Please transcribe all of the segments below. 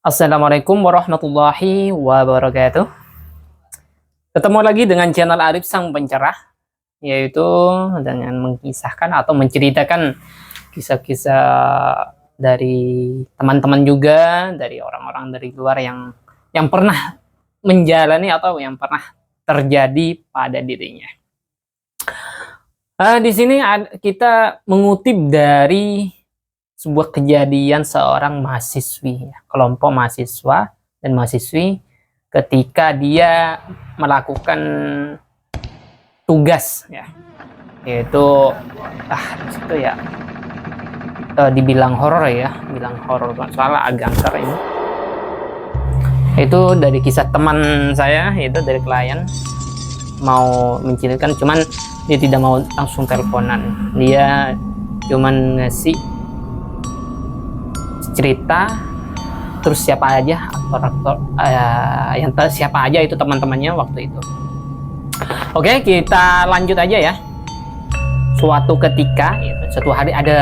Assalamualaikum warahmatullahi wabarakatuh. Ketemu lagi dengan channel Arif Sang Pencerah, yaitu dengan mengisahkan atau menceritakan kisah-kisah dari teman-teman juga, dari orang-orang dari luar yang pernah menjalani atau yang pernah terjadi pada dirinya. Di sini kita mengutip dari sebuah kejadian seorang mahasiswi, kelompok mahasiswa dan mahasiswi ketika dia melakukan tugas, yaitu itu ya dibilang horor bilang horor soalnya agak angker ini. Itu dari kisah teman saya, itu dari klien mau menceritakan, cuman dia tidak mau langsung teleponan, dia cuman ngasih cerita, terus siapa aja aktor yang siapa aja itu teman-temannya waktu itu. Oke, kita lanjut aja ya. Suatu ketika, suatu hari ada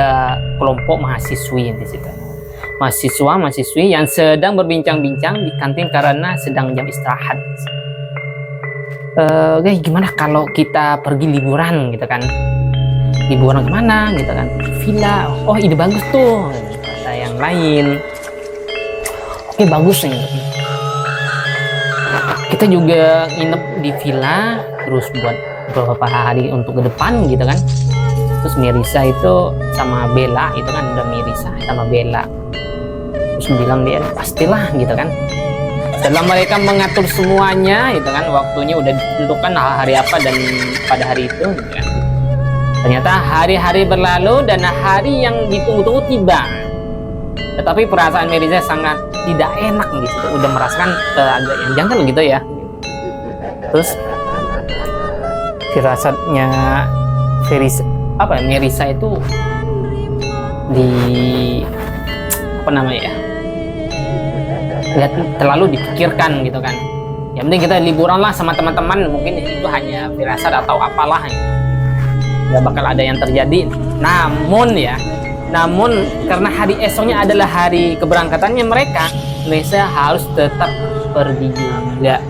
kelompok mahasiswi di situ, mahasiswa-mahasiswi yang sedang berbincang-bincang di kantin karena sedang jam istirahat. Guys, gimana kalau kita pergi liburan gitu kan? Liburan kemana gitu kan? Villa. Oh, ide bagus tuh. Yang lain, oke, bagus nih, kita juga nginep di villa terus buat beberapa hari untuk ke depan gitu kan. Terus Mirisa itu sama Bella, itu kan udah Mirisa sama Bella, terus bilang dia pastilah gitu kan. Setelah mereka mengatur semuanya gitu kan, waktunya udah ditentukan hari apa dan pada hari itu gitu kan. Ternyata hari-hari berlalu dan hari yang ditunggu-tunggu tiba. Tetapi perasaan Mirisa sangat tidak enak di situ, udah merasakan agak yang janggal gitu ya. Terus firasatnya Mirisa itu lihat terlalu dipikirkan gitu kan. Yang penting kita liburan lah sama teman-teman, mungkin itu hanya firasat atau apalah gitu. Gak bakal ada yang terjadi. Namun karena hari esoknya adalah hari keberangkatannya mereka harus tetap pergi juga.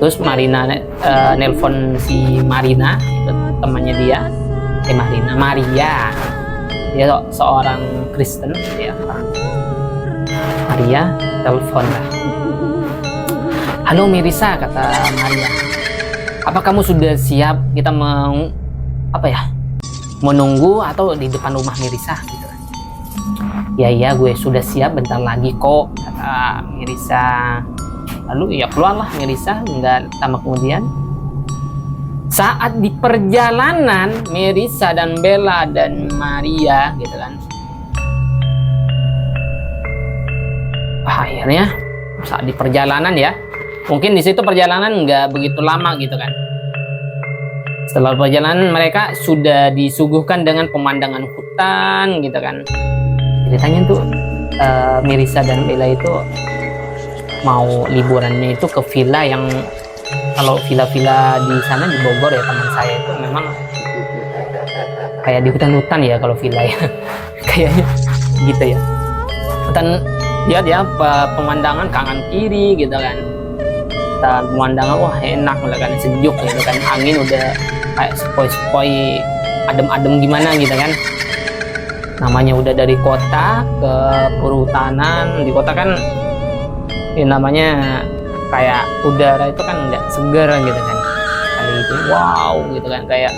Terus Marina nelpon si Marina, itu temannya dia, Maria. Dia seorang Kristen, Maria telepon lah. Halo Mirisa, kata Maria. Apa kamu sudah siap? Kita mau menunggu atau di depan rumah Mirisa gitu. Ya gue sudah siap, bentar lagi kok, kata Mirisa. Lalu ya keluarlah Mirisa, nggak lama kemudian. Saat di perjalanan Mirisa dan Bella dan Maria gitu kan, akhirnya saat di perjalanan mungkin di situ perjalanan nggak begitu lama gitu kan. Setelah perjalanan mereka sudah disuguhkan dengan pemandangan hutan gitu kan. Ceritanya tuh Mirisa dan Bella itu mau liburannya itu ke villa yang, kalau villa-villa di sana di Bogor ya teman saya itu memang kayak di hutan-hutan ya kalau villa ya. Kayaknya gitu ya. Hutan dia pemandangan kanan kiri gitu kan. Dan pemandangan wah enak kan, sejuk gitu kan, angin udah kayak sepoi-sepoi adem-adem gimana gitu kan. Namanya udah dari kota ke perhutanan. Di kota kan namanya kayak udara itu kan udah segar gitu kan. Kali itu wow gitu kan, kayak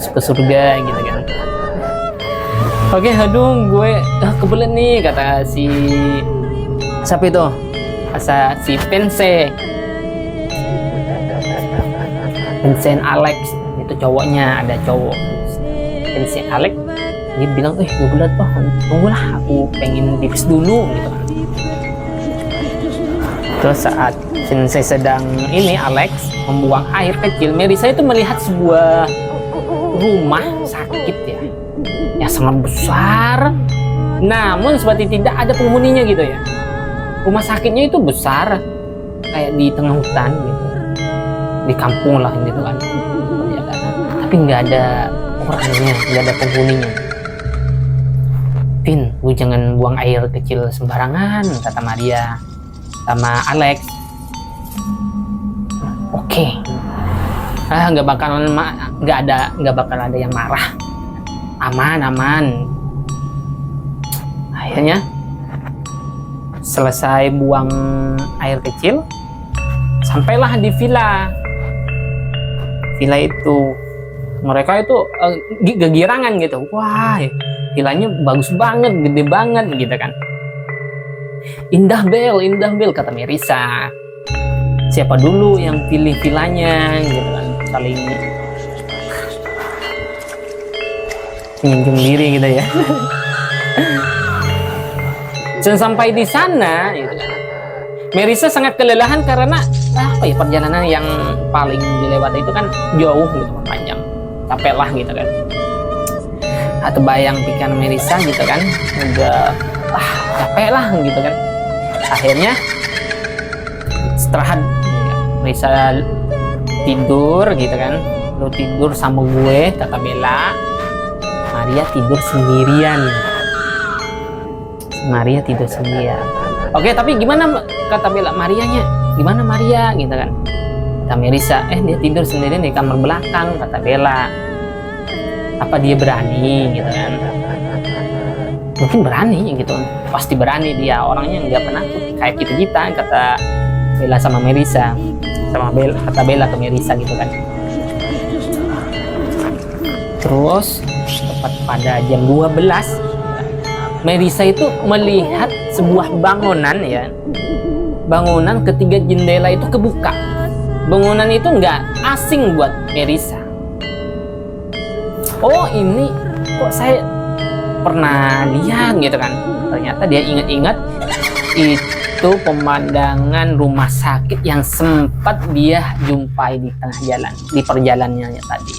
ke surga gitu kan. Oke, aduh gue kebelet nih, kata si siapa itu, si Vincent Alex itu cowoknya, ada cowok Vincent Alex, dia bilang gue belat Pak, tunggulah aku pengen pipis dulu gitu kan. Terus saat Vincent sedang Alex membuang air kecil, Mirisa itu melihat sebuah rumah sakit yang sangat besar, namun seperti tidak ada penghuninya gitu ya. Rumah sakitnya itu besar kayak di tengah hutan gitu, di kampung lah gitu kan, tapi nggak ada orangnya, nggak ada penghuninya. Vin, gue Lu jangan buang air kecil sembarangan, kata Maria sama Alex. Oke. Nggak bakal ada yang marah. Aman. Akhirnya selesai buang air kecil, sampailah di villa itu. Mereka itu kegirangan gitu. Wah, villanya bagus banget, gede banget gitu kan. Indah Bel, kata Merisa. Siapa dulu yang pilih villanya gitu kan. Saling nyium diri gitu ya. Dan sampai di sana gitu kan, Merisa sangat kelelahan karena perjalanan yang paling dilewati itu kan jauh gitu kan, panjang, capek lah gitu kan. Atau bayang pikiran Merisa gitu kan, udah capek lah gitu kan. Akhirnya istirahat, Merisa tidur gitu kan. Lu tidur sama gue, kata Bella. Maria tidur sendirian. Oke, tapi gimana, kata Bella, Marianya gimana Maria gitu kan. Kata Merisa, dia tidur sendirian di kamar belakang, kata Bella. Apa dia berani gitu kan? Mungkin berani gitu, pasti berani, dia orangnya nggak penakut kayak kita, kata Bella sama Merisa. Kata Bella ke Merisa gitu kan. Terus tepat pada jam 12, Merisa itu melihat sebuah bangunan ya. Bangunan ketiga jendela itu kebuka. Bangunan itu nggak asing buat Merisa. Oh, ini kok saya pernah lihat gitu kan. Ternyata dia ingat-ingat itu pemandangan rumah sakit yang sempat dia jumpai di tengah jalan, di perjalanannya tadi.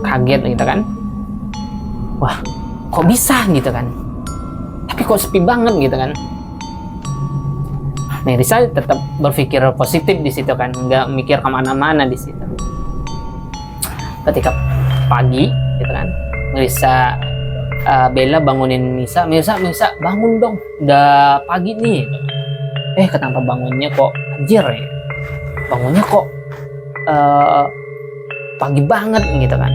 Kaget gitu kan. Wah, kok bisa gitu kan, tapi kok sepi banget gitu kan. Merisa tetap berpikir positif di situ kan, nggak mikir kemana-mana di situ. Ketika pagi gitu kan, Merisa Bella bangunin Merisa bangun dong, udah pagi nih gitu. Kenapa bangunnya kok anjir ya, bangunnya kok pagi banget gitu kan.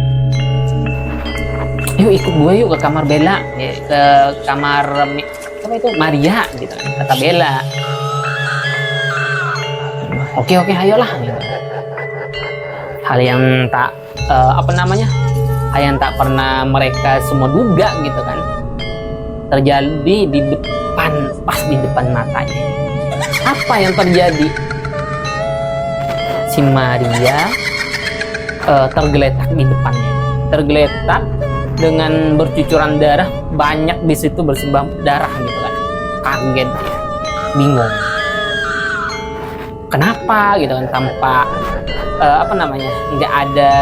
Yuk ikut gue yuk ke kamar Bella, ke kamar Maria gitu, kata Bella. Oke, ayolah gitu. Hal yang tak hal yang tak pernah mereka semua duga gitu kan, terjadi pas di depan matanya. Apa yang terjadi? Si Maria tergeletak di depannya, dengan bercucuran darah banyak di situ, bersimbah darah gitu kan. Kaget ya, bingung. Kenapa gitu kan, tanpa nggak ada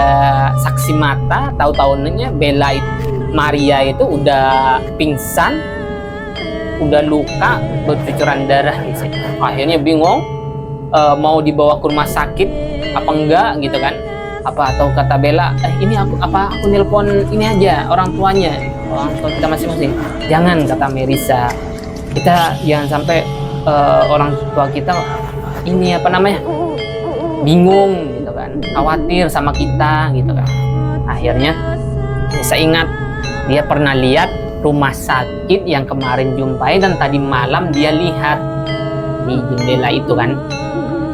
saksi mata. Tahu-tahunya Maria itu udah pingsan, udah luka, bercucuran darah di situ. Akhirnya bingung, mau dibawa ke rumah sakit apa enggak gitu kan. Atau kata Bella, ini aku nelpon ini aja orang tua kita masing-masing. Jangan, kata Merisa, kita jangan sampai orang tua kita ini bingung gitu kan, khawatir sama kita gitu kan. Akhirnya saya ingat dia pernah lihat rumah sakit yang kemarin jumpai dan tadi malam dia lihat di jendela itu kan.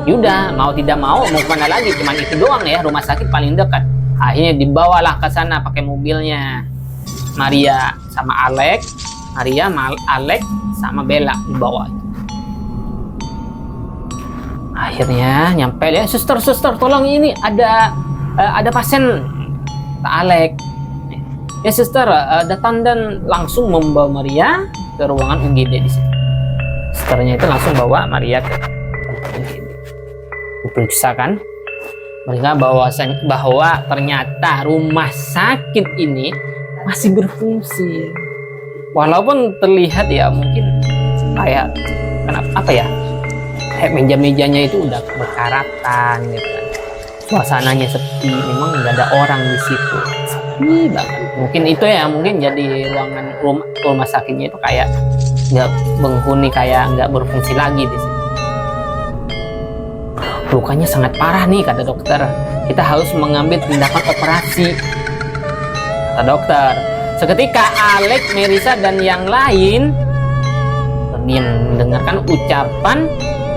Yaudah, mau tidak mau kemana lagi, cuman itu doang ya, rumah sakit paling dekat. Akhirnya dibawalah ke sana pakai mobilnya Maria sama Alex sama Bella dibawa. Akhirnya nyampe ya, suster tolong, ini ada pasien, kata Alex. Ya suster, datang dan langsung membawa Maria ke ruangan UGD di sini. Susternya itu langsung bawa Maria ke UGD. Diperiksa kan, mereka bahwa ternyata rumah sakit ini masih berfungsi, walaupun terlihat ya mungkin kayak kayak meja-mejanya itu udah berkaratan gitu kan, suasananya sepi, memang nggak ada orang di situ. banget. Mungkin itu ya, mungkin jadi ruangan rumah sakitnya itu kayak nggak penghuni, kayak nggak berfungsi lagi di situ. Lukanya sangat parah nih, kata dokter. Kita harus mengambil tindakan operasi, kata dokter. Seketika Alex, Merisa, dan yang lain terdiam mendengarkan ucapan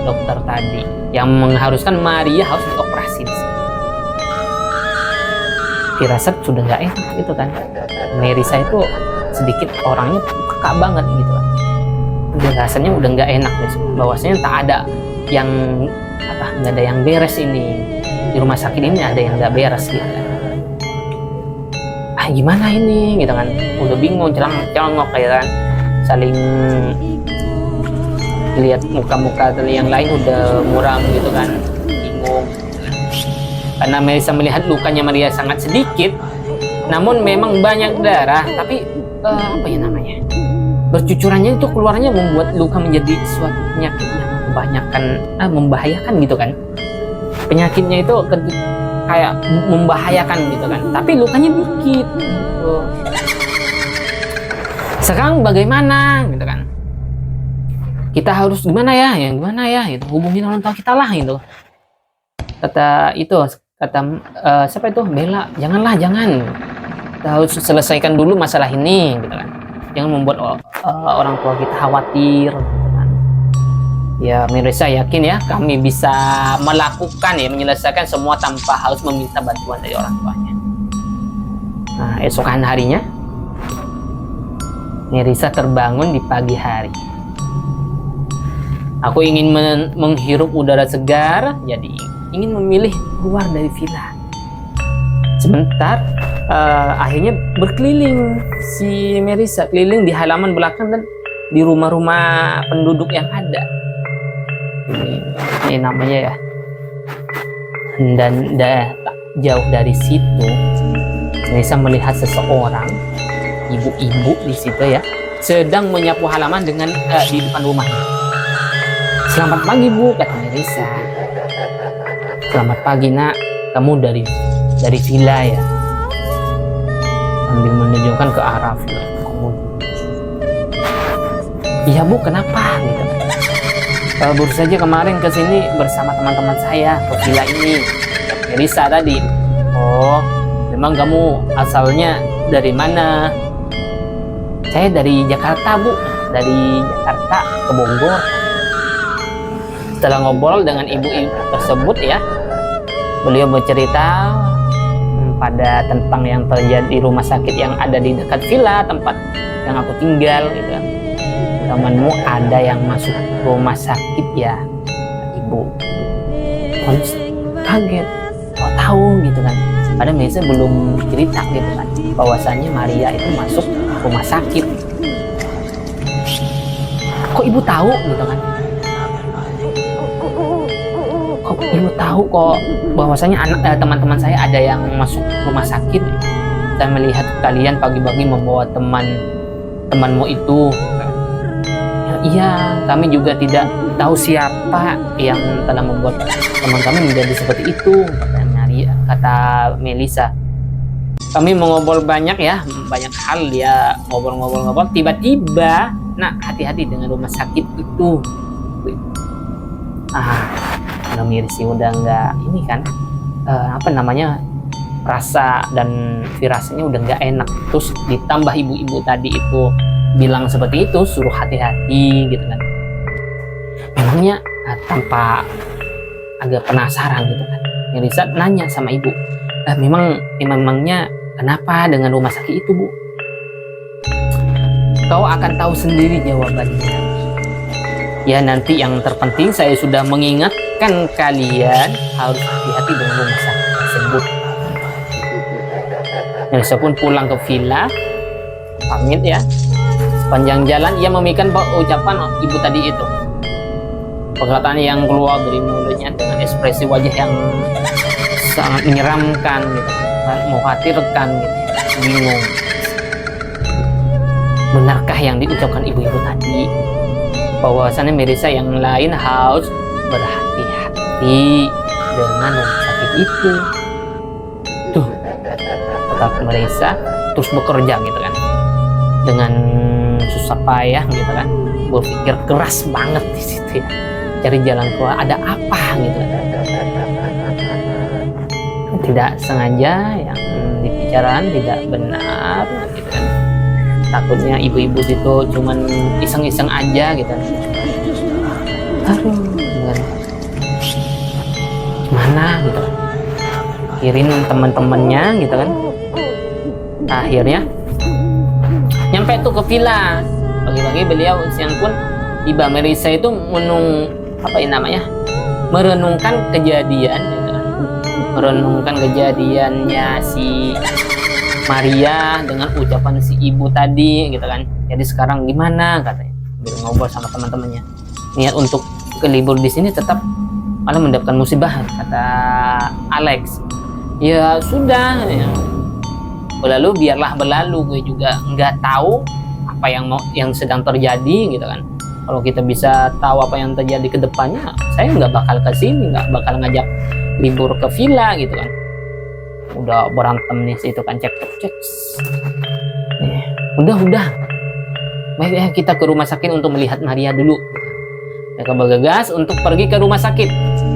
dokter tadi yang mengharuskan Maria harus dioperasi. Firasat sudah nggak enak gitu kan. Merisa itu sedikit orangnya peka banget gitu kan. Udah rasanya udah nggak enak gitu. Bahwasanya tak ada yang nggak ada yang beres ini di rumah sakit ini, ada yang nggak beres gitu kan. Gimana ini gitu kan, udah bingung, celangok kayak kan, saling lihat muka-muka yang lain udah muram gitu kan, bingung. Karena Merisa melihat lukanya Maria sangat sedikit, namun memang banyak darah, tapi apa ya namanya, bercucurannya itu keluarnya membuat luka menjadi suatu penyakit yang membahayakan gitu kan. Penyakitnya itu kayak membahayakan gitu kan, tapi lukanya dikit gitu. Sekarang bagaimana gitu kan, kita harus gimana ya gitu, hubungin orang tua kita lah gitu, kata siapa itu, Bella. Jangan, kita harus selesaikan dulu masalah ini gitu kan, jangan membuat orang tua kita khawatir gitu kan. Ya, Merisa yakin ya kami bisa melakukan ya, menyelesaikan semua tanpa harus meminta bantuan dari orang tuanya. Nah, esokan harinya Merisa terbangun di pagi hari. Aku ingin menghirup udara segar, jadi ingin memilih keluar dari villa. Sebentar, akhirnya berkeliling si Merisa, keliling di halaman belakang dan di rumah-rumah penduduk yang ada. Ini namanya ya. Dan tak jauh dari situ, Merisa melihat seseorang, ibu-ibu di situ ya, sedang menyapu halaman dengan di depan rumahnya. Selamat pagi Bu, kata Merisa. Selamat pagi Nak, kamu dari villa ya? Sambil menunjukkan ke arah villa. Iya Bu, kenapa? Gitu. Baru saja kemarin ke sini bersama teman-teman saya ke villa ini. Merisa tadi. Oh, memang kamu asalnya dari mana? Saya dari Jakarta Bu, dari Jakarta ke Bogor. Setelah ngobrol dengan ibu-ibu tersebut ya, beliau bercerita tentang yang terjadi di rumah sakit yang ada di dekat villa tempat yang aku tinggal gitu kan. Temanmu ada yang masuk rumah sakit ya, Ibu. Kaget, kok tahu gitu kan. Padahal Merisa belum cerita gitu kan, bahwasannya Maria itu masuk rumah sakit. Kok Ibu tahu gitu kan? Kok Ibu tahu kok bahwasanya teman-teman saya ada yang masuk rumah sakit? Saya melihat kalian pagi-pagi membawa temanmu itu. Iya, kami juga tidak tahu siapa yang telah membuat teman kami menjadi seperti itu, kata Melisa. Kami mengobrol banyak ya, banyak hal dia ngobrol. Tiba-tiba, nak hati-hati dengan rumah sakit itu. Kalau Mirsi udah nggak ini kan, rasa dan firasatnya udah nggak enak. Terus ditambah ibu-ibu tadi itu bilang seperti itu, suruh hati-hati gitu kan. Memangnya tanpa agak penasaran gitu kan, Melisa nanya sama ibu, memangnya kenapa dengan rumah sakit itu Bu? Kau akan tahu sendiri jawabannya. Ya, nanti yang terpenting saya sudah mengingatkan kalian harus hati-hati dengan rumah sakit tersebut. Melisa pun pulang ke villa, pamit ya. Sepanjang jalan ia memikirkan ucapan ibu tadi itu. Perkataan yang keluar dari mulutnya dengan ekspresi wajah yang sangat menyeramkan gitu, mengkhawatirkan gitu, bingung. Benarkah yang diucapkan ibu-ibu tadi? Bahwasannya Merisa yang lain harus berhati-hati dengan rumah sakit itu. Tuh, tetap Marisa terus bekerja gitu kan, dengan susah payah gitu kan, berpikir keras banget di situ ya, cari jalan keluar, ada apa gitu kan. Tidak sengaja yang dibicarakan tidak benar gitu kan, takutnya ibu-ibu itu cuman iseng-iseng aja gitu kan. Aduh, gimana gitu kan, kirim teman-temannya gitu kan. Akhirnya nyampe tuh ke villa, pagi-pagi beliau siang pun tiba. Marisa itu merenungkan kejadian gitu kan. Merenungkan kejadiannya si Maria dengan ucapan si ibu tadi gitu kan. Jadi sekarang gimana katanya, sambil ngobrol sama teman-temannya, niat untuk ke libur di sini tetap malah mendapatkan musibah, kata Alex. Ya sudah ya, berlalu biarlah berlalu, gue juga nggak tahu apa yang sedang terjadi gitu kan. Kalau kita bisa tahu apa yang terjadi ke depannya, saya nggak bakal ke sini, nggak bakal ngajak libur ke villa gitu kan. Udah berantem nih situ kan, cek. Udah baik ya, kita ke rumah sakit untuk melihat Maria dulu. Mereka bergegas untuk pergi ke rumah sakit.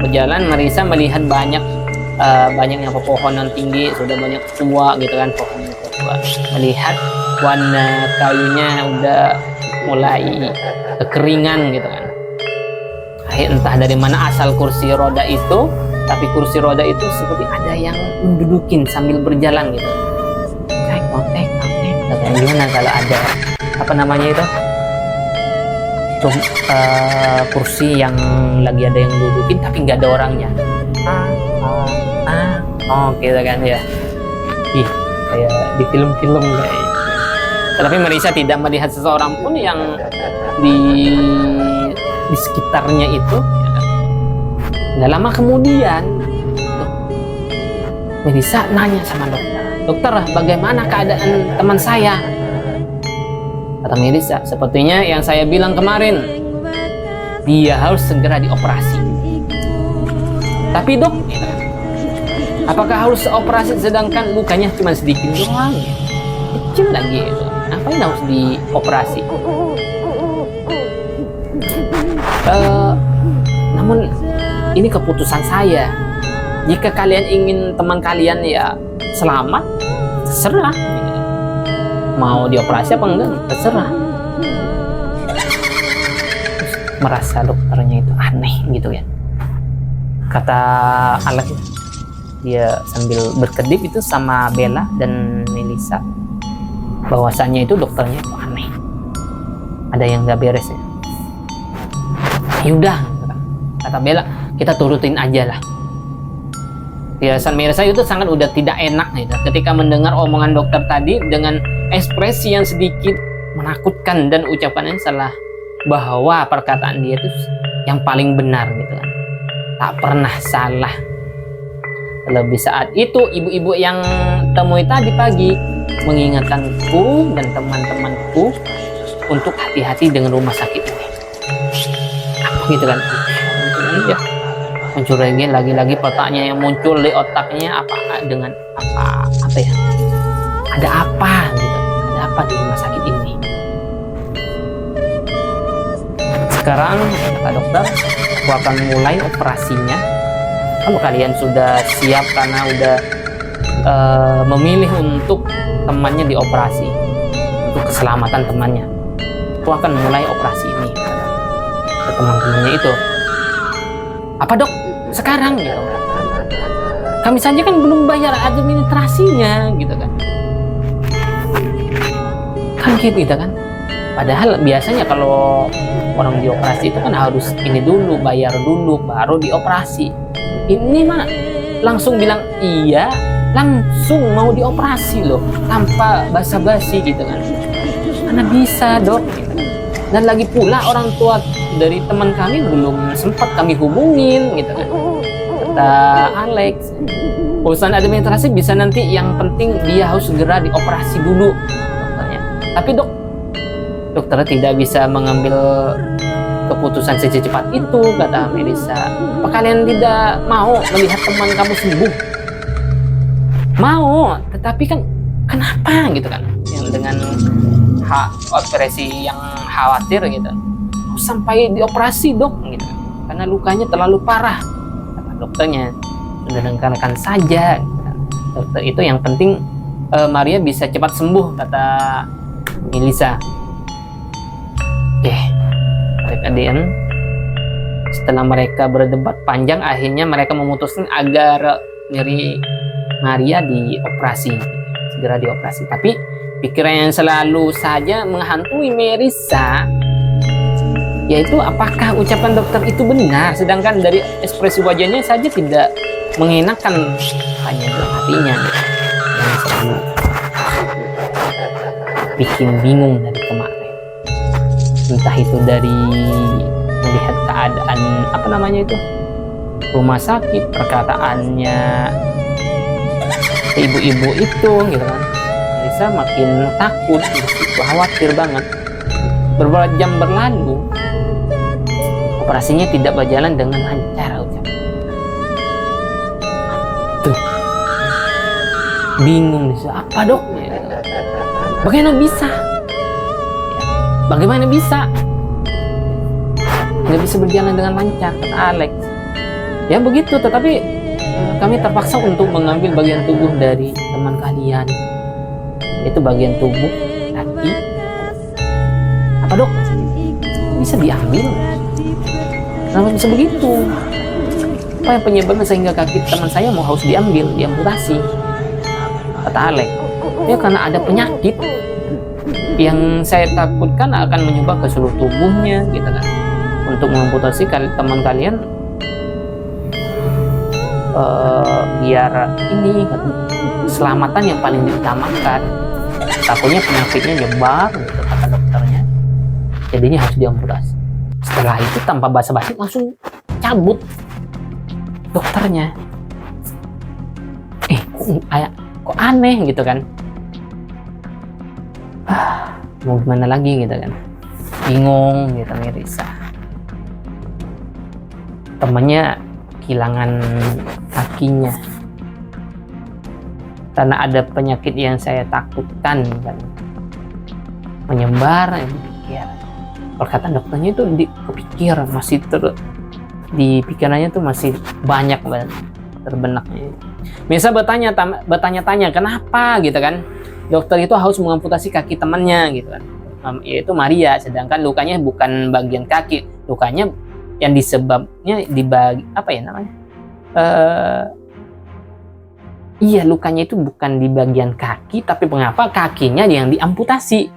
Berjalan Marisa melihat banyaknya pepohonan tinggi, sudah banyak tua gitu kan, pohon tua. Melihat warna kayunya udah mulai kekeringan gitu kan. Entah dari mana asal kursi roda itu, tapi kursi roda itu seperti ada yang mendudukin sambil berjalan gitu. Gimana kalau ada kursi yang lagi ada yang dudukin tapi nggak ada orangnya. Gitu kan ya. Kayak di film-film kayak. Tapi Marisa tidak melihat seseorang pun yang di sekitarnya itu. Nggak lama kemudian, Marisa nanya sama dokter, bagaimana keadaan teman saya? Kata Marisa, sepertinya yang saya bilang kemarin, dia harus segera dioperasi. Tapi dok, apakah harus operasi sedangkan lukanya cuma sedikit doang? Kecil lagi itu. Ngapain harus dioperasi? Namun ini keputusan saya. Jika kalian ingin teman kalian ya selamat, terserah. Mau dioperasi apa enggak, terserah. Merasa dokternya itu aneh gitu ya. Kata Alex, dia sambil berkedip itu sama Bella dan Melissa, bahwasannya itu dokternya itu aneh, ada yang nggak beres ya. Yaudah, kata Bella, kita turutin aja lah. Perasaan Marisa itu sangat udah tidak enak gitu, ketika mendengar omongan dokter tadi dengan ekspresi yang sedikit menakutkan dan ucapannya salah, bahwa perkataan dia itu yang paling benar gitu kan, tak pernah salah. Lebih saat itu ibu-ibu yang temui tadi pagi mengingatkanku dan teman-temanku untuk hati-hati dengan rumah sakit ini. Apa gitu kan? Ya. Lagi-lagi pertanyaan yang muncul di otaknya, apa ya? Ada apa gitu? Ada apa di rumah sakit ini? Sekarang kata dokter, aku akan mulai operasinya. Kalau kalian sudah siap karena udah memilih untuk temannya dioperasi, untuk keselamatan temannya, aku akan mulai operasi ini. Ke teman-temannya itu, apa dok? Sekarang gitu. Kami saja kan belum bayar administrasinya gitu kan. Kan gitu kan. Padahal biasanya kalau orang dioperasi itu kan harus ini dulu, bayar dulu baru dioperasi. Ini mah langsung bilang iya, langsung mau dioperasi loh, tanpa basa-basi gitu kan. Karena bisa dok gitu. Dan lagi pula orang tua dari teman kami belum sempat kami hubungin gitu kan, kata Alex. Urusan administrasi bisa nanti, yang penting dia harus segera dioperasi dulu dokternya. Tapi dokter tidak bisa mengambil keputusan secepat itu, kata Marisa. Apa kalian tidak mau melihat teman kamu sembuh? Mau, tetapi kan kenapa gitu kan, yang dengan operasi yang khawatir gitu, sampai dioperasi dok gitu, karena lukanya terlalu parah. Kata dokternya, sudah dengarkan saja gitu kan. Dokter itu yang penting Maria bisa cepat sembuh, kata Melissa. Oke, mereka diam. Setelah mereka berdebat panjang, akhirnya mereka memutuskan agar Maria dioperasi, segera dioperasi. Tapi pikiran yang selalu saja menghantui Melissa, yaitu apakah ucapan dokter itu benar, sedangkan dari ekspresi wajahnya saja tidak mengenakan, hanya dalam hatinya yang selalu bikin bingung dari kemarin. Entah itu dari melihat keadaan rumah sakit, perkataannya ibu-ibu itu gitu kan, Melissa makin takut, khawatir banget. Beberapa jam berlalu, operasinya tidak berjalan dengan lancar. Tuh, bingung nih, apa dok? Bagaimana bisa? Nggak bisa berjalan dengan lancar, kata Alex. Ya begitu, tetapi kami terpaksa untuk mengambil bagian tubuh dari teman kalian. Itu bagian tubuh kaki. Apa dok? Bisa diambil? Kenapa bisa begitu? Apa yang penyebabnya sehingga kaki teman saya harus diambil, diamputasi? Kata Alex. Ya karena ada penyakit yang saya takutkan akan menyebar ke seluruh tubuhnya, gitu kan. Untuk mengamputasi teman kalian, biar ini keselamatan yang paling diutamakan. Takutnya penyakitnya nyebar, gitu, kata dokternya. Jadinya harus diamputasi. Setelah itu tanpa basa-basi langsung cabut dokternya. Kok aneh gitu kan? Mau gimana lagi gitu kan? Bingung gitu Melissa. Temannya kehilangan kakinya karena ada penyakit yang saya takutkan kan, menyebar dipikir. Perkataan dokternya itu dipikir masih di pikirannya tuh masih banyak banget terbennaknya. Melissa bertanya-tanya kenapa gitu kan dokter itu harus mengamputasi kaki temannya gitu kan, yaitu Maria, sedangkan lukanya bukan bagian kaki, lukanya yang disebabnya di lukanya itu bukan di bagian kaki, tapi mengapa kakinya yang diamputasi?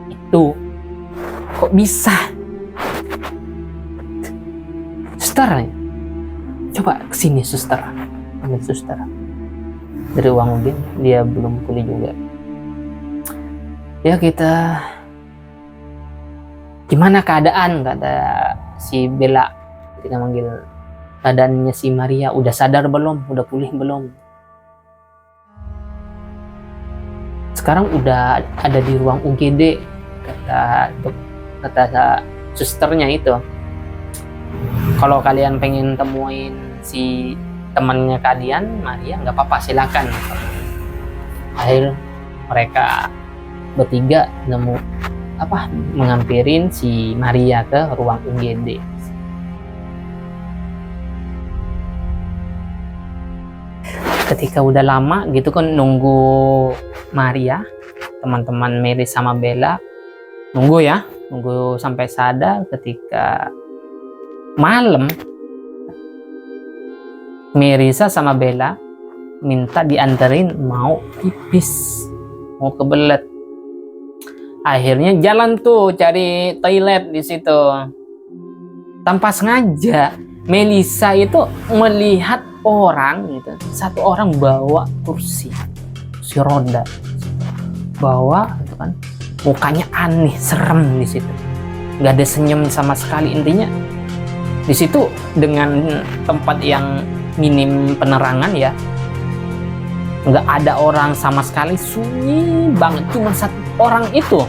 Itu kok bisa? Suster, coba kesini suster, panggil suster dari ruang mobil, dia belum pulih juga. Ya kita, gimana keadaan, kata si Bella ketika manggil. Keadaannya si Maria, udah sadar belum, udah pulih belum? Sekarang udah ada di ruang UGD, kata susternya itu. Kalau kalian pengen temuin si temannya kalian, Maria, nggak apa-apa, silakan. Akhir mereka bertiga mengampirin si Maria ke ruang UGD. Ketika udah lama gitu kan nunggu Maria, teman-teman Mary sama Bella nunggu sampai sadar. Ketika malam, Melissa sama Bella minta dianterin mau pipis, mau kebelet. Akhirnya jalan tuh cari toilet di situ. Tanpa sengaja Melissa itu melihat orang gitu, satu orang bawa kursi roda, bawa gitu kan, mukanya aneh, serem di situ, nggak ada senyum sama sekali. Intinya di situ dengan tempat yang minim penerangan ya, nggak ada orang sama sekali, sunyi banget, cuma satu orang itu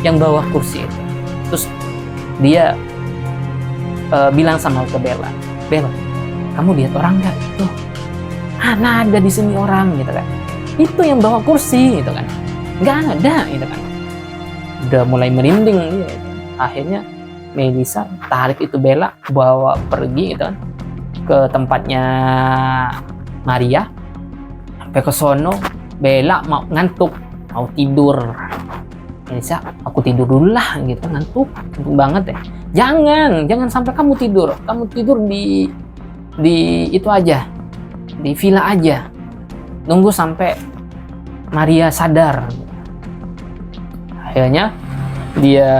yang bawa kursi itu. Terus dia bilang sama Bella, kamu lihat orang nggak? Tuh, ada di sini orang gitu kan. itu yang bawa kursi gitu kan. Nggak ada gitu kan. Udah mulai merinding dia. Akhirnya Melisa tarik itu Bella, bawa pergi gitu kan ke tempatnya Maria. Sampai ke sono, Bella mau ngantuk, mau tidur. Melisa, aku tidur dulu lah gitu, ngantuk banget ya. Jangan sampai kamu tidur di itu aja, di villa aja. Nunggu sampai Maria sadar. Akhirnya dia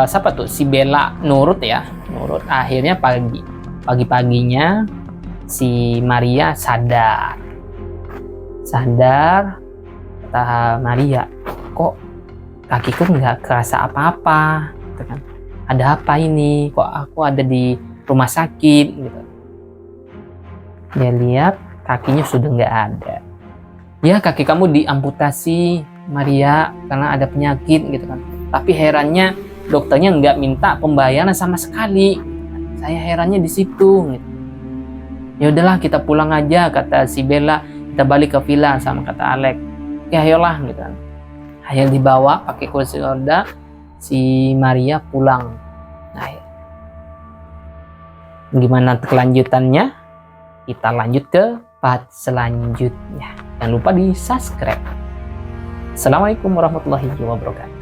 siapa tuh, si Bella nurut. Akhirnya pagi-paginya si Maria sadar. Kata Maria, kok kakiku nggak kerasa apa-apa gitu kan. Ada apa ini, kok aku ada di rumah sakit gitu. Dia lihat kakinya sudah nggak ada. Ya, kaki kamu diamputasi Maria karena ada penyakit gitu kan. Tapi herannya dokternya nggak minta pembayaran sama sekali. Saya herannya di situ gitu. Ya udahlah, kita pulang aja, kata si Bella. Kita balik ke villa sama kata Alex. Ya ayolah gitu kan. Akhirnya dibawa pakai kursi roda, si Maria pulang. Nah, gimana kelanjutannya? Kita lanjut ke part selanjutnya. Jangan lupa di subscribe. Assalamualaikum warahmatullahi wabarakatuh.